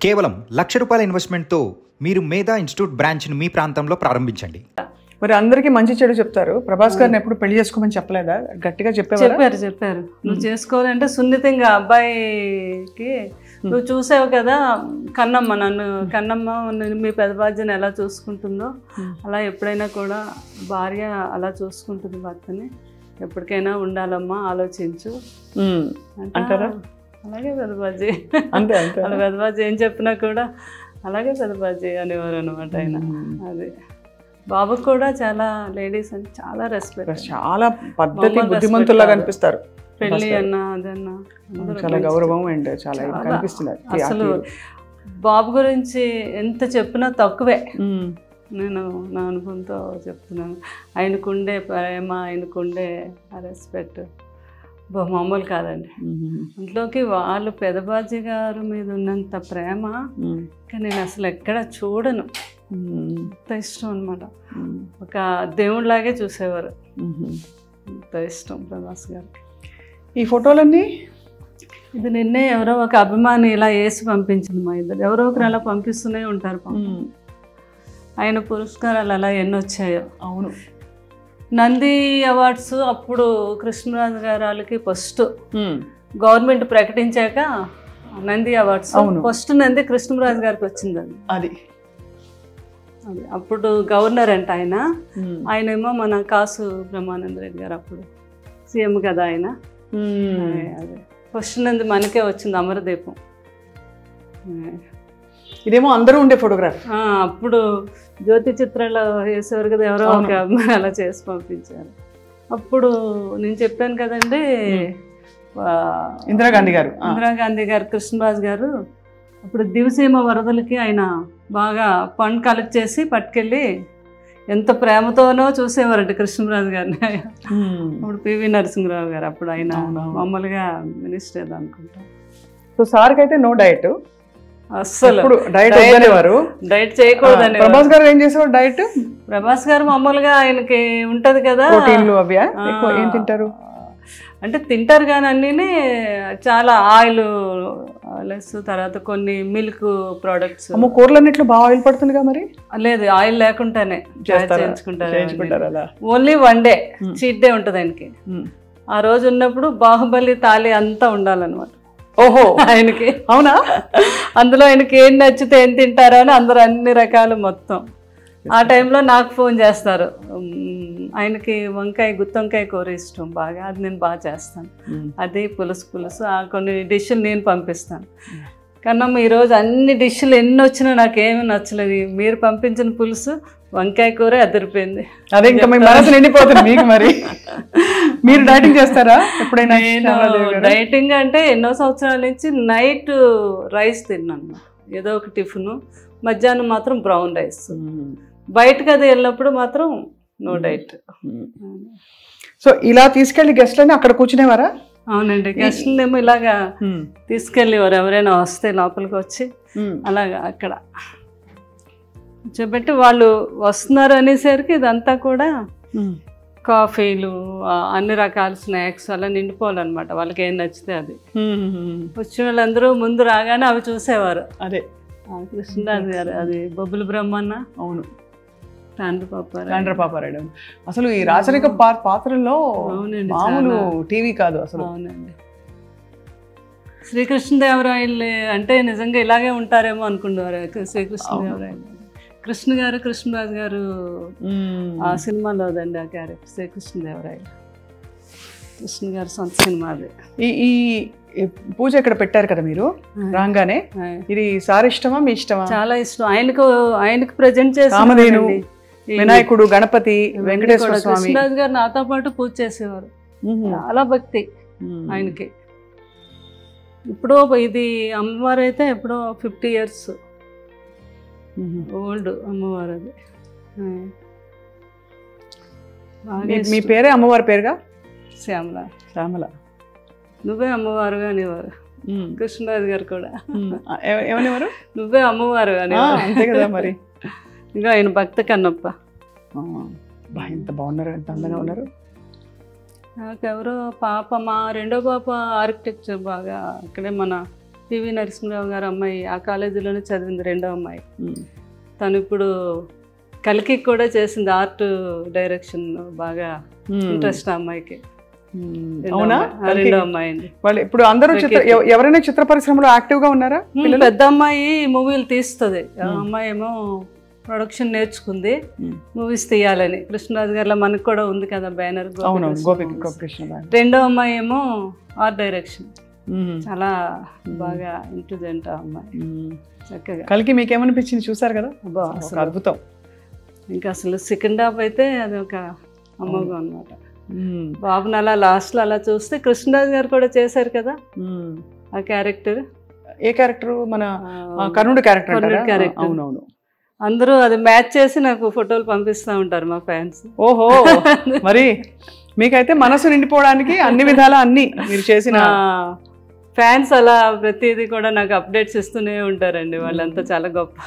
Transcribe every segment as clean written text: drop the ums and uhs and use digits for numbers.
కేవలం ₹1,00,000 ఇన్వెస్ట్మెంట్తో మీరు మేధా ఇన్స్టిట్యూట్ బ్రాంచ్ను మీ ప్రాంతంలో ప్రారంభించి మరి అందరికీ మంచి చెడు చెప్తారు. ప్రభాస్ గారిని ఎప్పుడు పెళ్లి చేసుకోమని చెప్పలేదా? గట్టిగా చెప్పారు. నువ్వు చేసుకోవాలంటే సున్నితంగా అబ్బాయికి నువ్వు చూసావు కదా కన్నమ్మ మీ పెద్ద బాధ్యను ఎలా చూసుకుంటుందో అలా ఎప్పుడైనా కూడా భార్య అలా చూసుకుంటుంది భర్తని. ఎప్పటికైనా ఉండాలమ్మా, ఆలోచించు అంటారా? అలాగే పెద్దబాజీ అలా పెద్దబాజీ ఏం చెప్పినా కూడా అలాగే పెద్దబాజీ అనేవారు అనమాట ఆయన. అది బాబుకు కూడా చాలా లేడీస్ అని చాలా రెస్పెక్ట్, చాలా పద్ధతి, బుద్ధిమంతుల్లా కనిపిస్తారు. పెళ్ళి అన్నా అదన్నా చాలా గౌరవం అండ్ చాలా కనిపిస్తున్నారు. అసలు బాబు గురించి ఎంత చెప్పినా తక్కువే. నేను నా అనుభవంతో చెప్తున్నాను. ఆయనకుండే ప్రేమ, ఆయనకుండే రెస్పెక్ట్ మామూలు కాదండి. ఇంట్లోకి వాళ్ళు పెదబాజీ గారు మీద ఉన్నంత ప్రేమ ఇంకా నేను అసలు ఎక్కడ చూడను. అంత ఇష్టం అనమాట. ఒక దేవుడిలాగే చూసేవారు. అంత ఇష్టం ప్రభాస్ గారికి. ఈ ఫోటోలన్నీ ఇది నిన్నే ఎవరో ఒక అభిమాని ఇలా వేసి పంపించింది. మా ఇద్దరు ఎవరో ఒకరు అలా పంపిస్తూనే ఉంటారు. ఆయన పురస్కారాలు అలా ఎన్ని వచ్చాయో. అవును, నంది అవార్డ్స్ అప్పుడు కృష్ణరాజు గారు వాళ్ళకి ఫస్ట్ గవర్నమెంట్ ప్రకటించాక నంది అవార్డ్స్ ఫస్ట్ నంది కృష్ణరాజు గారికి వచ్చిందండి. అది అప్పుడు గవర్నర్ అంట ఆయన. ఆయనేమో మన కాసు బ్రహ్మానంద రెడ్డి గారు అప్పుడు సీఎం కదా ఆయన. అదే ఫస్ట్ నంది మనకే వచ్చింది, అమరదీపం. ఇదేమో అందరూ ఉండే ఫోటోగ్రాఫ్. అప్పుడు జ్యోతి చిత్రాలు వేసేవారు కదా, ఎవరో ఒక అమ్మాయి అలా చేసి పంపించారు. అప్పుడు నేను చెప్పాను కదండి, ఇందిరాగాంధీ గారు కృష్ణరాజు గారు అప్పుడు దివసీమ వరదలకి ఆయన బాగా ఫండ్ కలెక్ట్ చేసి పట్టుకెళ్ళి ఎంత ప్రేమతోనో చూసేవారంట కృష్ణరాజు గారిని. అప్పుడు పివి నరసింహరావు గారు అప్పుడు ఆయన మామూలుగా మినిస్టర్ అనుకుంటా. సో సార్కి అయితే నో డైట్, అస్సలు డైట్ చేయకూడదని. ప్రభాస్ గారు ఏం చేసేవారు డైట్? ప్రభాస్ గారు మామూలుగా ఆయనకి ఉంటది కదా, ఏం తింటారు అంటే తింటారు కానీ అన్నీ చాలా ఆయిల్ లెస్, తర్వాత కొన్ని మిల్క్ ప్రోడక్ట్స్. కూరలన్నిట్లో బాగా ఆయిల్ పడుతుందిగా మరి? లేదు, ఆయిల్ లేకుండానే చేయించుకుంటారు. ఓన్లీ 1 డే చీట్ డే ఉంటుంది ఆయనకి. ఆ రోజు ఉన్నప్పుడు బాహుబలి తాళి అంతా ఉండాలన్నమాట. ఓహో, ఆయనకి. అవునా? అందులో ఆయనకి ఏం నచ్చితే ఏం తింటారో అని అందరూ అన్ని రకాలు మొత్తం. ఆ టైంలో నాకు ఫోన్ చేస్తారు. ఆయనకి గుత్తొంకాయ కూర ఇష్టం బాగా, అది నేను బాగా చేస్తాను. అది పులుసు కొన్ని డిష్లు నేను పంపిస్తాను. కన్నమ్మ ఈరోజు అన్ని డిష్లు ఎన్ని వచ్చినా నాకేమీ నచ్చలేదు, మీరు పంపించిన పులుసు వంకాయ కూర అదిరిపోయింది. అదే ఇంకా మీ మనసు నిండిపోతుంది మీకు. మరి మీరు డైటింగ్ చేస్తారా ఎప్పుడైనా? డైటింగ్ అంటే ఎన్నో సంవత్సరాల నుంచి నైట్ రైస్ తిన్నాను, ఏదో ఒక టిఫిన్. మధ్యాహ్నం మాత్రం బ్రౌన్ రైస్. బయటకు అది వెళ్ళినప్పుడు మాత్రం నో డైట్. సో ఇలా తీసుకెళ్ళి గెస్ట్లని అక్కడ కూర్చునేవారా? అవునండి, గెస్ట్లేమో ఇలాగా తీసుకెళ్ళేవారు. ఎవరైనా వస్తే లోపలికి వచ్చి అలాగా అక్కడ కూర్చోబెట్టి వాళ్ళు వస్తున్నారు అనేసరికి ఇదంతా కూడా కాఫీలు, అన్ని రకాల స్నాక్స్ అలా నిండిపోవాలన్నమాట. వాళ్ళకి ఏం నచ్చితే అది. వచ్చిన వాళ్ళందరూ ముందు రాగానే అవి చూసేవారు. అదే కృష్ణరాజు గారు, అది బొబ్బుల బ్రహ్మన్న, అవును, తాండ్రపాపారాయుడు. అసలు ఈ రాచరిక పాత్రల్లో మామూలు టీవీ కాదు అసలు. అవునండి, శ్రీకృష్ణదేవరాయలు అంటే నిజంగా ఇలాగే ఉంటారేమో అనుకునేవారు. శ్రీకృష్ణదేవరాయలు కృష్ణ గారు, కృష్ణరాజు గారు ఆ సినిమాలోదండి ఆ క్యారెక్టర్ శ్రీకృష్ణదేవరాయలు. కృష్ణ గారు సొంత సినిమా అది. ఈ పూజ ఇక్కడ పెట్టారు కదా మీరు రాగానే, ఇది సార్ ఇష్టమా మీ ఇష్టమా? చాలా ఇష్టం. ఆయనకు ప్రజెంట్ చేసి కామధేను, వినాయకుడు, గణపతి, వెంకటేశ్వర స్వామి. కృష్ణరాజు గారు నాతో పాటు పూజ చేసేవారు. చాలా భక్తి ఆయనకి. ఇప్పుడు ఇది అమ్మవారు అయితే ఎప్పుడో 50 years ఓల్డ్ అమ్మవారు. అది మీ పేరే అమ్మవారి పేరుగా? శ్యామల. నువ్వే అమ్మవారుగా అనేవారు కృష్ణరాజు గారు కూడా. ఏమనేవారు? నువ్వే అమ్మవారు అనేవారు. అంతే కదా మరి. ఇంకా ఆయన భక్త కన్నప్ప. ఎంత బాగున్నారు, ఎంత అందంగా ఉన్నారు. నాకెవరో పాప, మా రెండో పాప ఆర్కిటెక్చర్ బాగా అక్కడే మన పివి నరసింహరావు గారు అమ్మాయి ఆ కాలేజీలోనే చదివింది, రెండో అమ్మాయి. తను ఇప్పుడు కల్కి కూడా చేసింది, ఆర్ట్ డైరెక్షన్ బాగా ఇంట్రెస్ట్ ఆ అమ్మాయికి. అవునా? రెండో అమ్మాయి అండి. వాళ్ళు ఇప్పుడు అందరూ ఎవరైనా చిత్ర పరిశ్రమలో యాక్టివ్ గా ఉన్నారా? పెద్ద అమ్మాయి మూవీలు తీస్తుంది, ఆ అమ్మాయి ఏమో ప్రొడక్షన్ నేర్చుకుంది, మూవీస్ తీయాలని. కృష్ణరాజు గారిలో మనకు కూడా ఉంది కదా బ్యానర్. రెండో అమ్మాయి ఏమో ఆర్ట్ డైరెక్షన్, చాలా బాగా ఇంటెలిజెంట్ ఆ అమ్మాయి. చక్కగా కలికి మీకేమనిపించింది? చూసారు కదా, అద్భుతం. ఇంకా అసలు సెకండ్ హాఫ్ అయితే అది ఒక అమ్మగా అనమాట. బాబుని అలా లాస్ట్లో అలా చూస్తే కృష్ణరాజు గారు కూడా చేశారు కదా ఆ క్యారెక్టర్. ఏ క్యారెక్టర్? మన కర్ణుడు క్యారెక్టర్. అవునవును. అందరూ అది మ్యాచ్ చేసి నాకు ఫోటోలు పంపిస్తూ ఉంటారు మా ఫ్యాన్స్. ఓహో, మరి మీకైతే మనసు నిండిపోవడానికి అన్ని విధాలా అన్ని మీరు చేసిన ఫ్యాన్స్ అలా ప్రతిదీ కూడా నాకు అప్డేట్స్ ఇస్తూనే ఉంటారండి. వాళ్ళంతా చాలా గొప్ప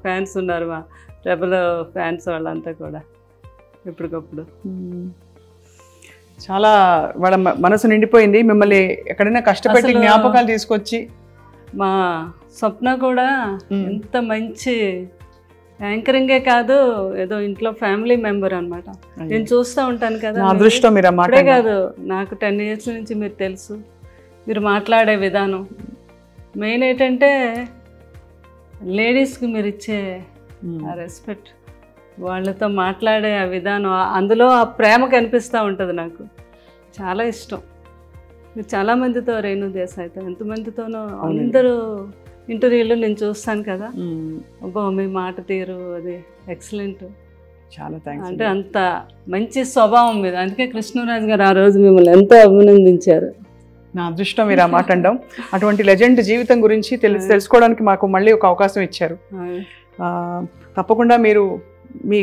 ఫ్యాన్స్ ఉన్నారు, మా రెబల్ ఫ్యాన్స్ వాళ్ళంతా కూడా ఎప్పటికప్పుడు. చాలా వాళ్ళ మనసు నిండిపోయింది. మిమ్మల్ని ఎక్కడైనా కష్టపెట్టి జ్ఞాపకాలు తీసుకొచ్చి. మా స్వప్న కూడా ఎంత మంచి యాంకరింగే కాదు, ఏదో ఇంట్లో ఫ్యామిలీ మెంబర్ అనమాట. నేను చూస్తూ ఉంటాను కదా, అదృష్టం మీరు అప్పుడే కాదు, నాకు 10 years నుంచి మీరు తెలుసు. మీరు మాట్లాడే విధానం మెయిన్ ఏంటంటే లేడీస్కి మీరు ఇచ్చే ఆ రెస్పెక్ట్, వాళ్ళతో మాట్లాడే ఆ విధానం, అందులో ఆ ప్రేమ కనిపిస్తూ ఉంటుంది. నాకు చాలా ఇష్టం. మీరు చాలామందితో, రేణు దేశాయ్తో ఎంతమందితోనో అందరూ ఇంటర్వ్యూలో నేను చూస్తాను కదా, అబ్బో మీ మాట తీరు అది ఎక్సలెంట్. చాలా థ్యాంక్స్. అంటే అంత మంచి స్వభావం మీద, అందుకే కృష్ణరాజు గారు ఆ రోజు మిమ్మల్ని ఎంతో అభినందించారు. నా అదృష్టం మీరు ఆ మాట అనడం. అటువంటి లెజెండ్ జీవితం గురించి తెలుసుకోవడానికి మాకు మళ్ళీ ఒక అవకాశం ఇచ్చారు. తప్పకుండా మీరు మీ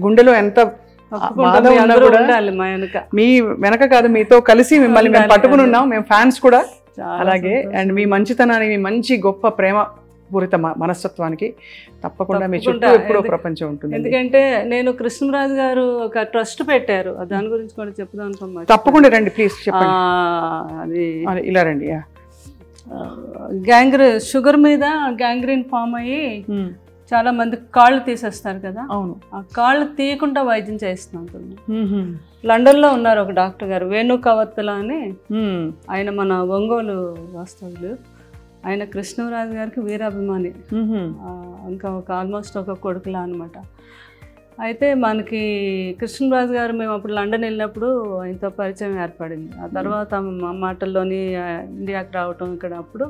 గుండెలో ఎంత మీ వెనక కాదు, మీతో కలిసి మిమ్మల్ని మేము పట్టుకుని ఉన్నాం, మేము ఫ్యాన్స్ కూడా. అలాగే అండ్ మీ మంచితనానికి, మీ మంచి గొప్ప ప్రేమ పూరిత మనస్తత్వానికి తప్పకుండా మీ చుట్టూ ఎప్పుడో ప్రపంచం ఉంటుంది. ఎందుకంటే నేను కృష్ణరాజు గారు ఒక ట్రస్ట్ పెట్టారు, దాని గురించి కూడా చెప్దాం అనుకున్నాను. తప్పకుండా రండి ప్లీజ్, చెప్పండి. అది ఇలా రండి. షుగర్ మీద గ్యాంగ్రీన్ ఫామ్ అయ్యి చాలా మంది కాళ్ళు తీసేస్తారు కదా. అవును. ఆ కాళ్ళు తీయకుండా వైద్యం చేస్తున్నాను. లండన్లో ఉన్నారు ఒక డాక్టర్ గారు, వేణు కవత్తుల అని. ఆయన మన ఒంగోలు వాస్తవులు. ఆయన కృష్ణరాజు గారికి వీరాభిమాని, ఇంకా ఒక ఆల్మోస్ట్ ఒక కొడుకులా అనమాట. అయితే మనకి కృష్ణరాజు గారు మేము అప్పుడు లండన్ వెళ్ళినప్పుడు ఆయనతో పరిచయం ఏర్పడింది. ఆ తర్వాత మా మాటల్లోని ఇండియాకి రావటం ఇక్కడ అప్పుడు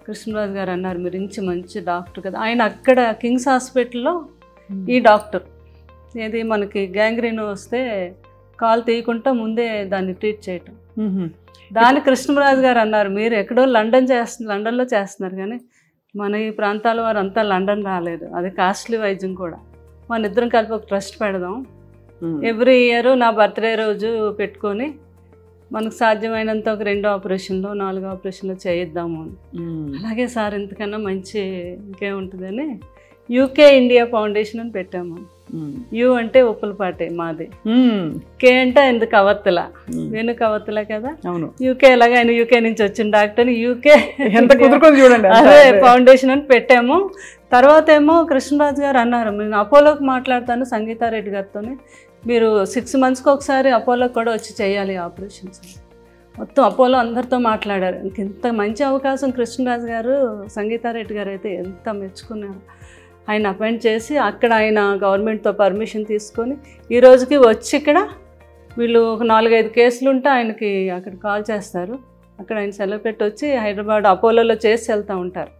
కృష్ణరాజు గారు అన్నారు, మీరు మంచి డాక్టర్ కదా. ఆయన అక్కడ కింగ్స్ హాస్పిటల్లో ఈ డాక్టర్, ఏది మనకి గ్యాంగ్రీన్ వస్తే కాలు తీయకుండా ముందే దాన్ని ట్రీట్ చేయటం. దాని కృష్ణరాజు గారు అన్నారు, మీరు ఎక్కడో లండన్లో చేస్తున్నారు కానీ మన ఈ ప్రాంతాల వారు అంతా లండన్ రాలేదు, అది కాస్ట్లీ వైద్యం కూడా. మన ఇద్దరం కలిపి ఒక ట్రస్ట్ పెడదాం, ఎవ్రీ ఇయర్ నా బర్త్డే రోజు పెట్టుకొని మనకు సాధ్యమైనంత ఒక 2 ఆపరేషన్లు 4 ఆపరేషన్లు చేయిద్దాము అని. అలాగే సార్ ఇంతకన్నా మంచి ఇంకేముంటుందని యూకే ఇండియా ఫౌండేషన్ అని పెట్టాము. యూ అంటే ఉప్పులపాటి మాది, కే అంటే ఎందుకు కవత్తుల, వేణు కవత్తుల కదా. యూకే ఎలాగా ఆయన యూకే నుంచి వచ్చిన డాక్టర్, యూకే అదే ఫౌండేషన్ అని పెట్టాము. తర్వాత ఏమో కృష్ణరాజు గారు అన్నారు, నేను అపోలోకి మాట్లాడతాను సంగీతారెడ్డి గారితో, మీరు 6 monthsకి ఒకసారి అపోలోకి కూడా వచ్చి చేయాలి ఆపరేషన్స్. మొత్తం అపోలో అందరితో మాట్లాడారు. ఇంత మంచి అవకాశం కృష్ణరాజు గారు, సంగీతారెడ్డి గారు అయితే ఎంత మెచ్చుకున్నారు. ఆయన అపాయింట్ చేసి అక్కడ ఆయన గవర్నమెంట్తో పర్మిషన్ తీసుకొని ఈ రోజుకి వచ్చి ఇక్కడ వీళ్ళు ఒక 4-5 కేసులు ఉంటే ఆయనకి అక్కడ కాల్ చేస్తారు, అక్కడ ఆయన సెలవు పెట్టి వచ్చి హైదరాబాద్ అపోలోలో చేసి వెళ్తూ ఉంటారు.